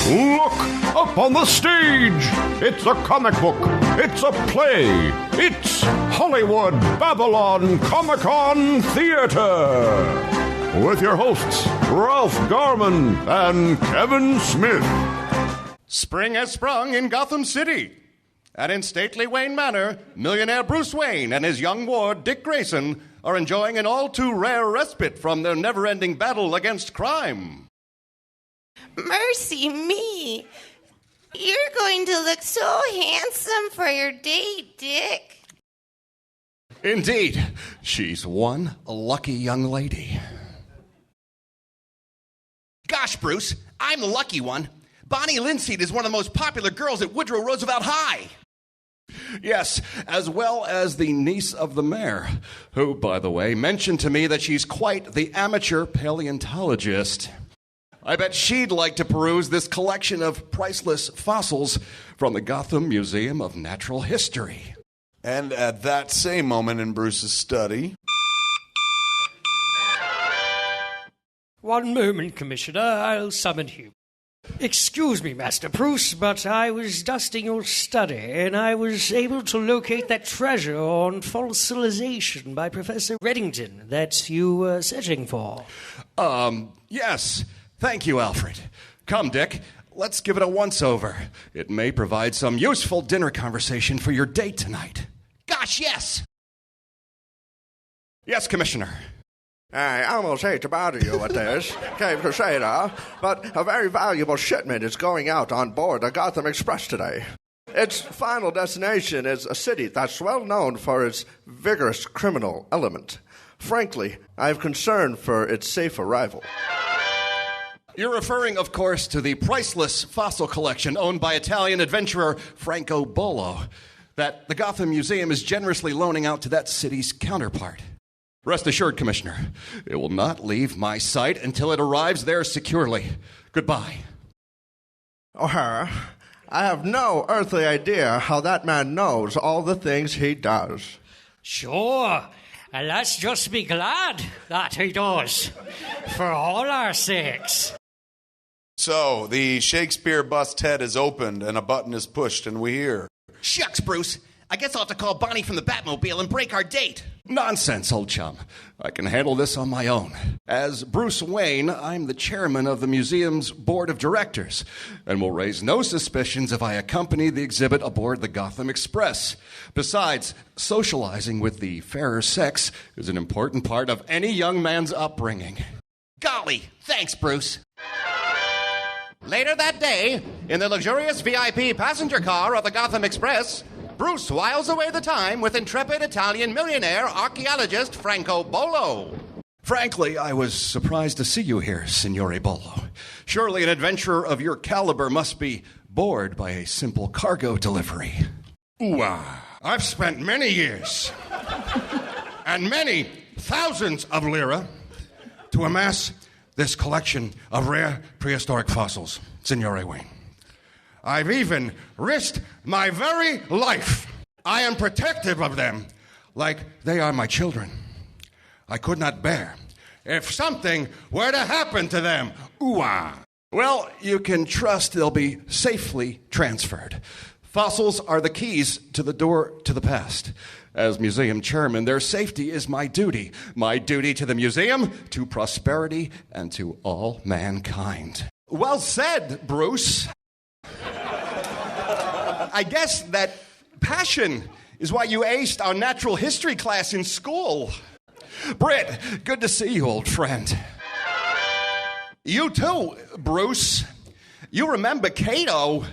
Look up on the stage. It's a comic book. It's a play. It's Hollywood Babylon Comic-Con Theater. With your hosts, Ralph Garman and Kevin Smith. Spring has sprung in Gotham City. And in stately Wayne Manor, millionaire Bruce Wayne and his young ward, Dick Grayson, are enjoying an all-too-rare respite from their never-ending battle against crime. Mercy me. You're going to look so handsome for your date, Dick. Indeed, she's one lucky young lady. Gosh, Bruce, I'm the lucky one. Bonnie Linseed is one of the most popular girls at Woodrow Roosevelt High. Yes, as well as the niece of the mayor, who, by the way, mentioned to me that she's quite the amateur paleontologist. I bet she'd like to peruse this collection of priceless fossils from the Gotham Museum of Natural History. And at that same moment in Bruce's study... One moment, Commissioner. I'll summon you. Excuse me, Master Bruce, but I was dusting your study, and I was able to locate that treasure on fossilization by Professor Reddington that you were searching for. Yes. Thank you, Alfred. Come, Dick. Let's give it a once-over. It may provide some useful dinner conversation for your date tonight. Gosh, yes. Yes, Commissioner. I almost hate to bother you with this, Cave Crusader, but a very valuable shipment is going out on board the Gotham Express today. Its final destination is a city that's well known for its vigorous criminal element. Frankly, I have concern for its safe arrival. You're referring, of course, to the priceless fossil collection owned by Italian adventurer Franco Bolo that the Gotham Museum is generously loaning out to that city's counterpart. Rest assured, Commissioner, it will not leave my sight until it arrives there securely. Goodbye. O'Hara, I have no earthly idea how that man knows all the things he does. Sure, and let's just be glad that he does, for all our sakes. So, the Shakespeare bust head is opened and a button is pushed, and we hear... Shucks, Bruce. I guess I'll have to call Bonnie from the Batmobile and break our date. Nonsense, old chum. I can handle this on my own. As Bruce Wayne, I'm the chairman of the museum's board of directors, and will raise no suspicions if I accompany the exhibit aboard the Gotham Express. Besides, socializing with the fairer sex is an important part of any young man's upbringing. Golly, thanks, Bruce. Later that day, in the luxurious VIP passenger car of the Gotham Express, Bruce whiles away the time with intrepid Italian millionaire archaeologist Franco Bolo. Frankly, I was surprised to see you here, Signore Bolo. Surely an adventurer of your caliber must be bored by a simple cargo delivery. I've spent many years and many thousands of lira to amass this collection of rare prehistoric fossils, Signore Wayne. I've even risked my very life. I am protective of them like they are my children. I could not bear if something were to happen to them. Well, you can trust they'll be safely transferred. Fossils are the keys to the door to the past. As museum chairman, their safety is my duty. My duty to the museum, to prosperity, and to all mankind. Well said, Bruce. I guess that passion is why you aced our natural history class in school. Britt, good to see you, old friend. You too, Bruce. You remember Cato.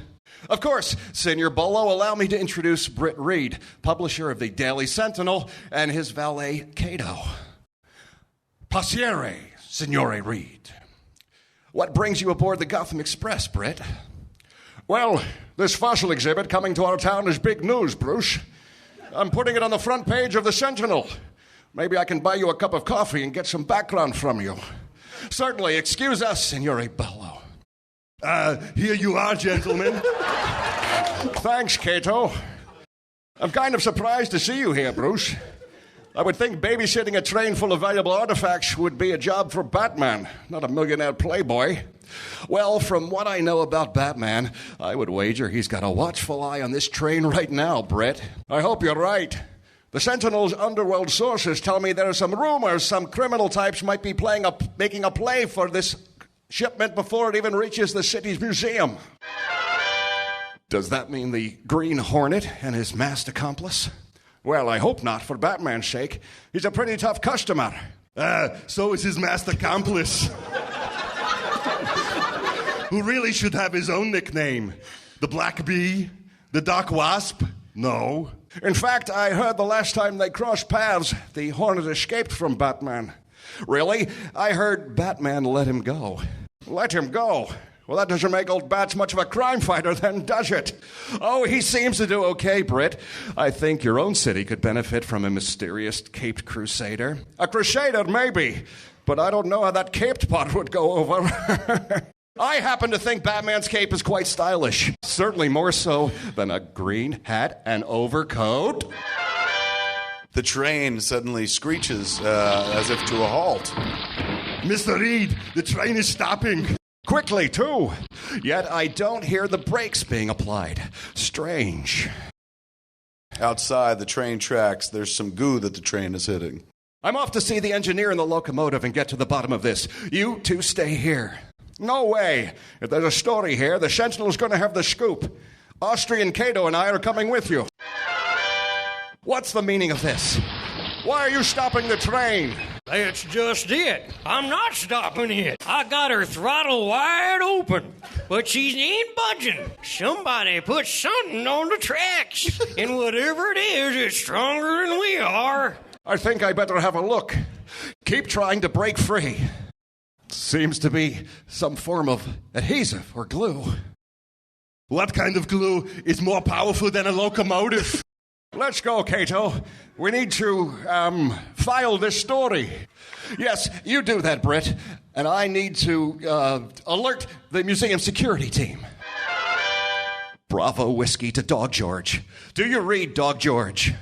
Of course, Senor Bolo, allow me to introduce Britt Reed, publisher of the Daily Sentinel, and his valet, Cato. Passiere, Signore Reed. What brings you aboard the Gotham Express, Britt? Well, this fossil exhibit coming to our town is big news, Bruce. I'm putting it on the front page of the Sentinel. Maybe I can buy you a cup of coffee and get some background from you. Certainly. Excuse us, Signore Bolo. Here you are, gentlemen. Thanks, Cato. I'm kind of surprised to see you here, Bruce. I would think babysitting a train full of valuable artifacts would be a job for Batman, not a millionaire playboy. Well, from what I know about Batman, I would wager he's got a watchful eye on this train right now, Brett. I hope you're right. The Sentinel's underworld sources tell me there are some rumors some criminal types might be making a play for this shipment before it even reaches the city's museum. Does that mean the Green Hornet and his masked accomplice? Well, I hope not, for Batman's sake. He's a pretty tough customer. So is his masked accomplice. Who really should have his own nickname. The Black Bee? The Doc Wasp? No. In fact, I heard the last time they crossed paths, the Hornet escaped from Batman. Really? I heard Batman let him go. Let him go? Well, that doesn't make old Bats much of a crime fighter then, does it? Oh, he seems to do okay, Britt. I think your own city could benefit from a mysterious caped crusader. A crusader, maybe, but I don't know how that caped part would go over. I happen to think Batman's cape is quite stylish. Certainly more so than a green hat and overcoat. The train suddenly screeches as if to a halt. Mr. Reed, the train is stopping. Quickly, too. Yet I don't hear the brakes being applied. Strange. Outside the train tracks, there's some goo that the train is hitting. I'm off to see the engineer in the locomotive and get to the bottom of this. You two stay here. No way. If there's a story here, the Sentinel's going to have the scoop. Austrian Cato and I are coming with you. What's the meaning of this? Why are you stopping the train? That's just it. I'm not stopping it. I got her throttle wide open, but she ain't budging. Somebody put something on the tracks, and whatever it is, it's stronger than we are. I think I better have a look. Keep trying to break free. Seems to be some form of adhesive or glue. What kind of glue is more powerful than a locomotive? Let's go, Cato. We need to, file this story. Yes, you do that, Britt. And I need to, alert the museum security team. Bravo whiskey to Dog George. Do you read, Dog George?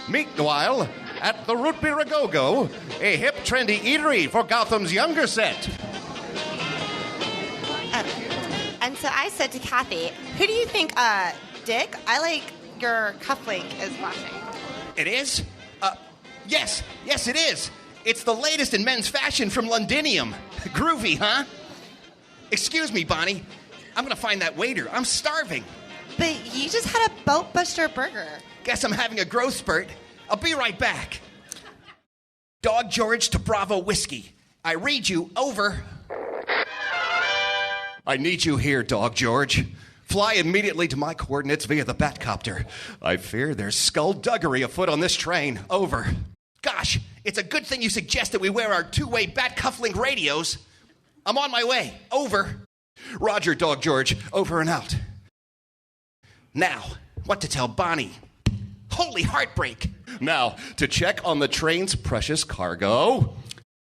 Meanwhile, at the Root Beer A-Go-Go, a hip, trendy eatery for Gotham's younger set. And so I said to Kathy, who do you think, Dick? I like your cufflink is flashing. It is? Yes, it is. It's the latest in men's fashion from Londinium. Groovy, huh? Excuse me, Bonnie. I'm gonna find that waiter. I'm starving. But you just had a Boat Buster burger. Guess I'm having a growth spurt. I'll be right back. Dog George to Bravo Whiskey. I read you, over. I need you here, Dog George. Fly immediately to my coordinates via the Batcopter. I fear there's skullduggery afoot on this train. Over. Gosh, it's a good thing you suggested we wear our two-way bat cufflink radios. I'm on my way. Over. Roger, Dog George. Over and out. Now, what to tell Bonnie? Holy heartbreak. Now, to check on the train's precious cargo.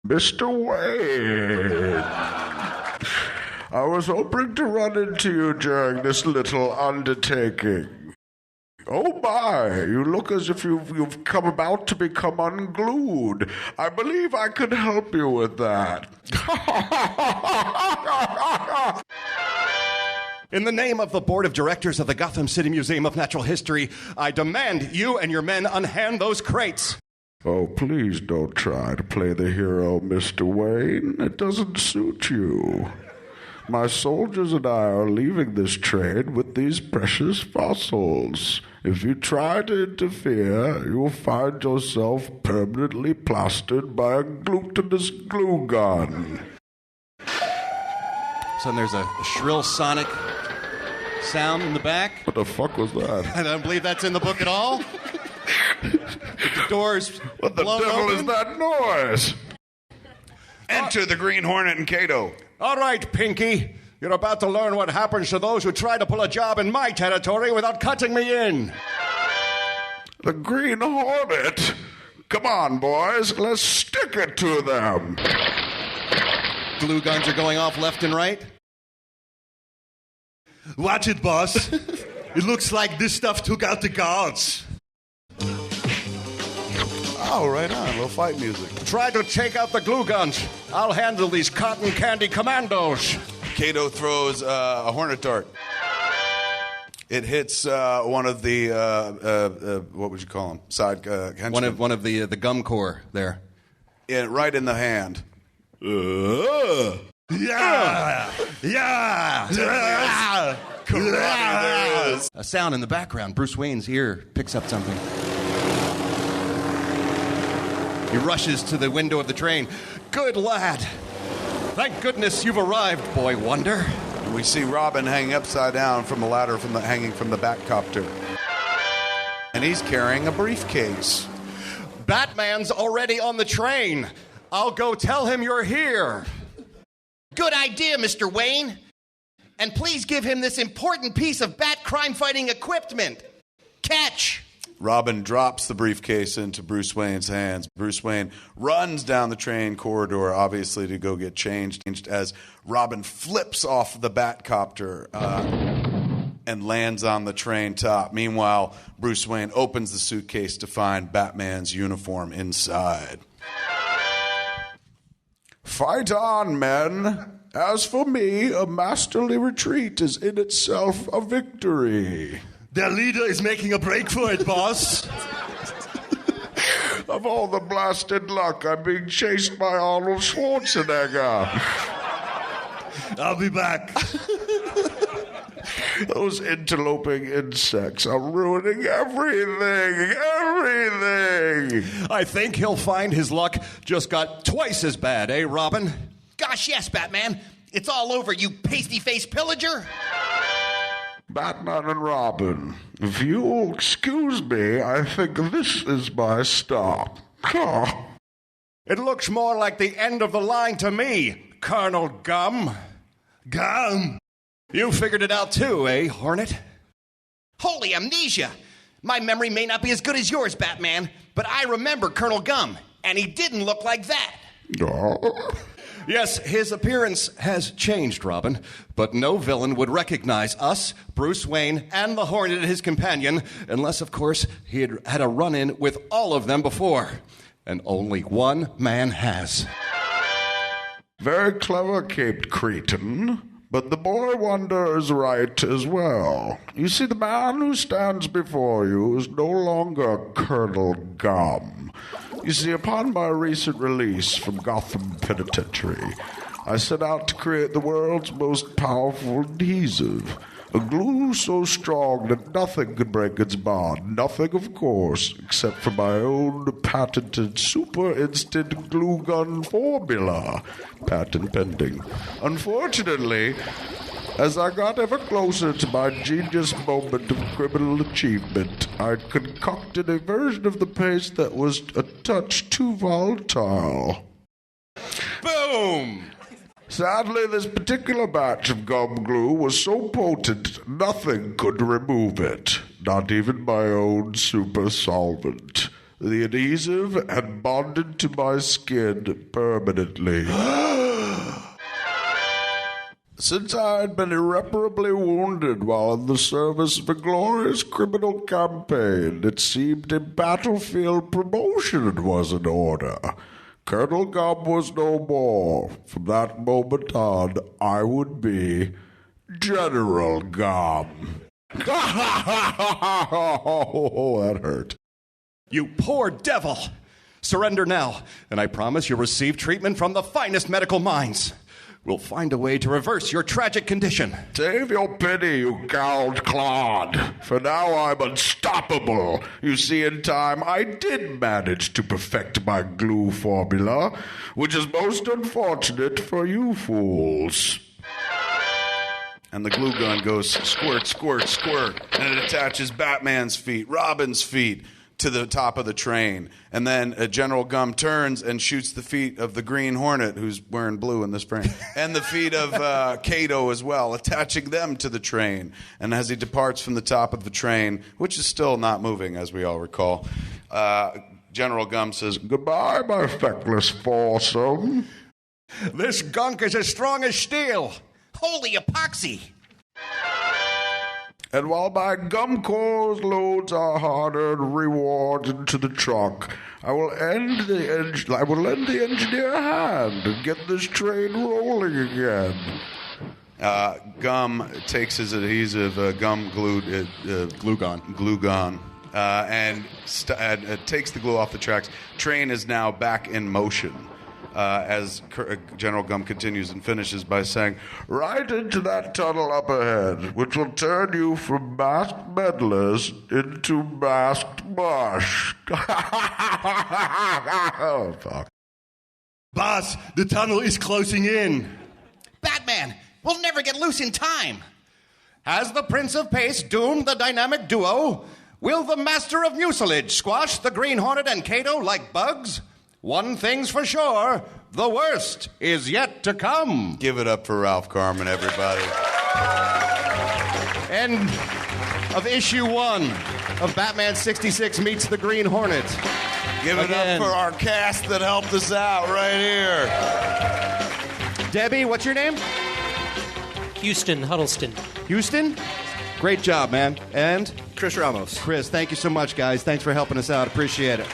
Mr. Wayne, I was hoping to run into you during this little undertaking. Oh my, you look as if you've come about to become unglued. I believe I could help you with that. In the name of the Board of Directors of the Gotham City Museum of Natural History, I demand you and your men unhand those crates. Oh, please don't try to play the hero, Mr. Wayne. It doesn't suit you. My soldiers and I are leaving this train with these precious fossils. If you try to interfere, you will find yourself permanently plastered by a glutinous glue gun. So there's a shrill sonic sound in the back. What the fuck was that? I don't believe that's in the book at all. The doors What the blown devil open. is that noise? Enter the Green Hornet and Cato. All right, Pinky. You're about to learn what happens to those who try to pull a job in my territory without cutting me in. The Green Hornet? Come on, boys. Let's stick it to them. Glue guns are going off left and right. Watch it, boss. It looks like this stuff took out the guards. Oh, right on. A little fight music. Try to take out the glue guns. I'll handle these cotton candy commandos. Kato throws a hornet dart. It hits one of the what would you call them? Side henchmen. One of the gum core there. Right in the hand. Yeah! Karate there is. A sound in the background. Bruce Wayne's ear picks up something. He rushes to the window of the train. Good lad. Thank goodness you've arrived, boy wonder. We see Robin hanging upside down from a ladder hanging from the Batcopter. And he's carrying a briefcase. Batman's already on the train. I'll go tell him you're here. Good idea, Mr. Wayne. And please give him this important piece of bat crime-fighting equipment. Catch. Robin drops the briefcase into Bruce Wayne's hands. Bruce Wayne runs down the train corridor, obviously to go get changed, as Robin flips off the Batcopter and lands on the train top. Meanwhile, Bruce Wayne opens the suitcase to find Batman's uniform inside. Fight on, men. As for me, a masterly retreat is in itself a victory. Their leader is making a break for it, boss. Of all the blasted luck, I'm being chased by Arnold Schwarzenegger. I'll be back. Those interloping insects are ruining everything. I think he'll find his luck just got twice as bad, eh, Robin? Gosh, yes, Batman. It's all over, you pasty-faced pillager. Batman and Robin, if you'll excuse me, I think this is my stop. It looks more like the end of the line to me, Colonel Gum. Gum? You figured it out too, eh, Hornet? Holy amnesia. My memory may not be as good as yours, Batman, but I remember Colonel Gum, and he didn't look like that. Yes, his appearance has changed, Robin, but no villain would recognize us, Bruce Wayne, and the Hornet, his companion, unless, of course, he had had a run-in with all of them before. And only one man has. Very clever, Caped Cretin. But the boy wonder is right as well. You see, the man who stands before you is no longer Colonel Gum. You see, upon my recent release from Gotham Penitentiary, I set out to create the world's most powerful adhesive. A glue so strong that nothing could break its bond. Nothing, of course, except for my own patented super instant glue gun formula. Patent pending. Unfortunately, as I got ever closer to my genius moment of criminal achievement, I'd concocted a version of the paste that was a touch too volatile. Boom! Sadly, this particular batch of gum glue was so potent, nothing could remove it. Not even my own super solvent. The adhesive had bonded to my skin permanently. Since I had been irreparably wounded while in the service of a glorious criminal campaign, it seemed a battlefield promotion was in order. Colonel Gum was no more. From that moment on, I would be General Gum. Oh, that hurt. You poor devil! Surrender now, and I promise you'll receive treatment from the finest medical minds. We'll find a way to reverse your tragic condition. Save your pity, you cowed clod. For now I'm unstoppable. You see, in time I did manage to perfect my glue formula, which is most unfortunate for you fools. And the glue gun goes squirt, squirt, squirt, and it attaches Batman's feet, Robin's feet, to the top of the train. And then General Gum turns and shoots the feet of the Green Hornet, who's wearing blue in the spring, and the feet of Kato as well, attaching them to the train. And as he departs from the top of the train, which is still not moving, as we all recall, General Gum says, "Goodbye, my feckless foursome. This gunk is as strong as steel. Holy epoxy! And while my gum cores loads our hard-earned reward into the trunk, I will lend the engineer a hand and get this train rolling again. Gum takes his adhesive gum glued glue gun, and takes the glue off the tracks. Train is now back in motion. As General Gum continues and finishes by saying, right into that tunnel up ahead, which will turn you from masked meddlers into masked mush. Oh, fuck. Boss, the tunnel is closing in. Batman, we'll never get loose in time. Has the Prince of Pace doomed the dynamic duo? Will the Master of Mucilage squash the Green Hornet and Kato like bugs? One thing's for sure, the worst is yet to come. Give it up for Ralph Garman, everybody. End of issue 1 of Batman 66 Meets the Green Hornet. Give it up for our cast that helped us out right here. Debbie, what's your name? Houston Huddleston. Houston? Great job, man. And? Chris Ramos. Chris, thank you so much, guys. Thanks for helping us out. Appreciate it.